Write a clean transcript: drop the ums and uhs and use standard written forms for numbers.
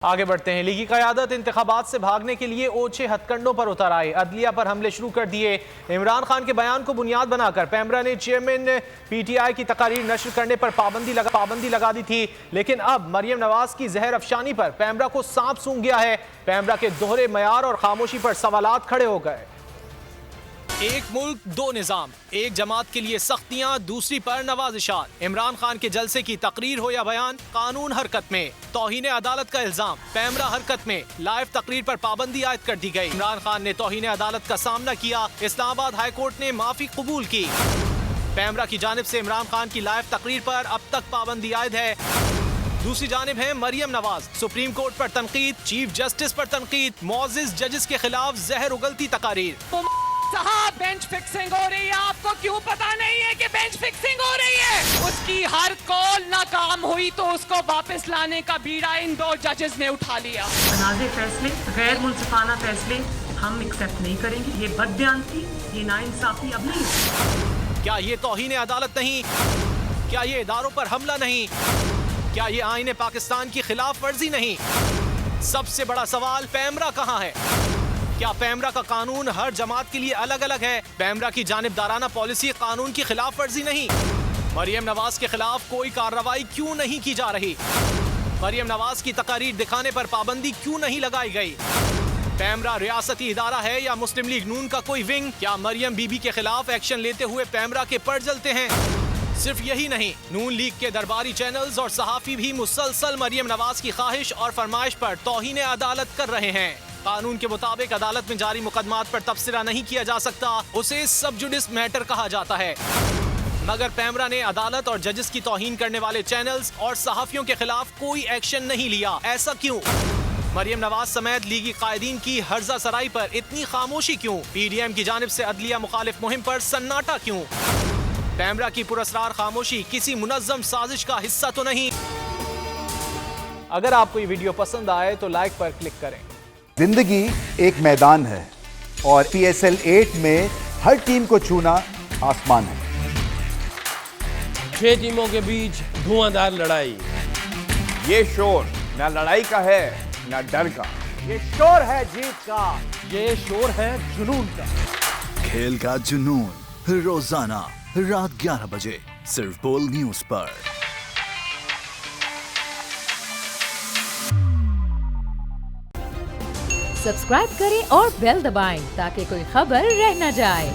आगे बढ़ते हैं। लीगी क़यादत इंतखाबात से भागने के लिए ओछे हथकंडों पर उतर आए, अदलिया पर हमले शुरू कर दिए। इमरान खान के बयान को बुनियाद बनाकर पैमरा ने चेयरमैन PTI की तकारीर नशर करने पर पाबंदी लगा दी थी, लेकिन अब मरियम नवाज की जहर अफशानी पर पैमरा को सांप सूंघ गया है। पैमरा के दोहरे मयार और खामोशी पर सवालात खड़े हो गए। एक मुल्क दो निजाम, एक जमात के लिए सख्तियां, दूसरी पर नवाजिशात। इमरान खान के जलसे की तकरीर हो या बयान, कानून हरकत में। तौहीन अदालत का इल्जाम, पैमरा हरकत में। लाइव तकरीर पर पाबंदी आयद कर दी गई। इमरान खान ने तौहीन अदालत का सामना किया। इस्लामाबाद हाई कोर्ट ने माफी कबूल की। पैमरा की जानिब से इमरान खान की लाइव तकरीर पर अब तक पाबंदी आयद है। दूसरी जानिब है मरियम नवाज, सुप्रीम कोर्ट पर तनकीद, चीफ जस्टिस पर तनकीद, मुअज़्ज़िज़ जजेस के खिलाफ जहर उगलती तकारीर। साहब बेंच फिक्सिंग हो रही है, आपको क्यों पता नहीं है कि बेंच फिक्सिंग हो रही है? उसकी हर कॉल नाकाम हुई तो उसको वापस लाने का बीड़ा इन दो जजेस ने उठा लिया। तनाज़े फैसले, गैर मुनसिफाना फैसले हम एक्सेप्ट नहीं करेंगे। ये बदबयानगी, ये नाइंसाफी अब नहीं। क्या ये तौहीन अदालत नहीं? क्या ये इदारों पर हमला नहीं? क्या ये आईने पाकिस्तान की खिलाफ वर्जी नहीं? सबसे बड़ा सवाल, पैमरा कहाँ है? क्या पैमरा का कानून हर जमात के लिए अलग अलग है? पैमरा की जानिबदाराना पॉलिसी कानून की खिलाफ वर्जी नहीं? मरियम नवाज के खिलाफ कोई कार्रवाई क्यों नहीं की जा रही? मरियम नवाज की तकारीर दिखाने पर पाबंदी क्यों नहीं लगाई गई? पैमरा रियासती इदारा है या मुस्लिम लीग नून का कोई विंग? क्या मरियम बीबी के खिलाफ एक्शन लेते हुए पैमरा के पर जलते हैं? सिर्फ यही नहीं, नून लीग के दरबारी चैनल्स और सहाफी भी मुसलसल मरियम नवाज की ख्वाहिश और फरमाइश पर तौहीन अदालत कर रहे हैं। कानून के मुताबिक अदालत में जारी मुकदमात पर तबसरा नहीं किया जा सकता, उसे सब जुडिस मैटर कहा जाता है। मगर पैमरा ने अदालत और जजेस की तौहीन करने वाले चैनल्स और सहाफियों के खिलाफ कोई एक्शन नहीं लिया। ऐसा क्यों? मरियम नवाज समेत लीगी कायदीन की हर्जा सराई पर इतनी खामोशी क्यों? PDM की जानिब से अदलिया मुखालिफ मुहिम पर सन्नाटा क्यों? पैमरा की पुरस्रार खामोशी किसी मुनज़्ज़म साजिश का हिस्सा तो नहीं? अगर आपको ये वीडियो पसंद आए तो लाइक पर क्लिक करें। जिंदगी एक मैदान है और PSL 8 में हर टीम को छूना आसमान है। 6 टीमों के बीच धुआंधार लड़ाई। ये शोर न लड़ाई का है न डर का, ये शोर है जीत का, ये शोर है जुनून का। खेल का जुनून रोजाना रात 11 बजे सिर्फ बोल न्यूज पर। सब्सक्राइब करें और बेल दबाएं ताकि कोई खबर रह न जाए।